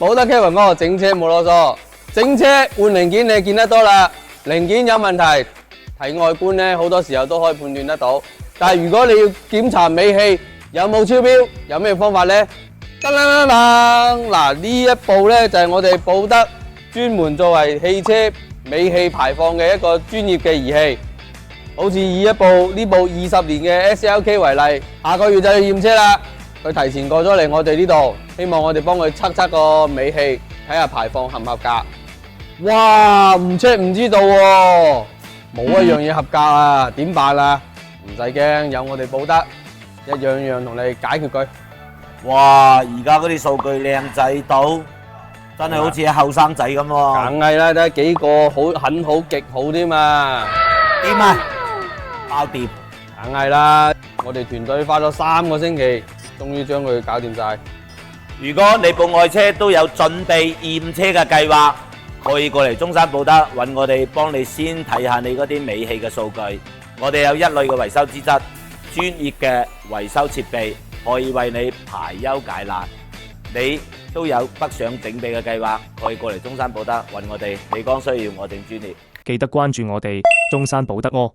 保德 Kevin 哥整車冇囉嗦，整車換零件你見得多啦，零件有問題，睇外觀咧好多時候都可以判斷得到。但係如果你要檢查尾氣有冇超標，有咩方法咧？噔噔噔噔，嗱呢一部咧就係我哋保德專門作為汽車尾氣排放嘅一個專業嘅儀器。好似以呢部20年嘅 SLK 為例，下個月就要驗車啦。佢提前過咗嚟我哋呢度，希望我哋幫佢測個尾氣，睇下排放合唔合格。哇，唔 check 唔知道喎，冇一樣嘢合格啊，點辦啊？唔使驚，有我哋保德，一樣樣同你解決佢。哇！而家嗰啲數據靚仔到，真係好似後生仔咁喎。梗係啦，睇幾個好很好極好添嘛。掂啊！爆掂！梗係啦，我哋團隊花咗3個星期，終於將佢搞掂晒。如果你部愛車都有準備驗車嘅計劃，可以過嚟中山保德揾我哋，幫你先睇下你嗰啲尾氣嘅數據。我哋有一類嘅維修資質，專業嘅維修設備，可以為你排憂解難。你都有北上整備嘅計劃，可以過嚟中山保德揾我哋。你講需要，我哋專業。記得關注我哋中山保德哦。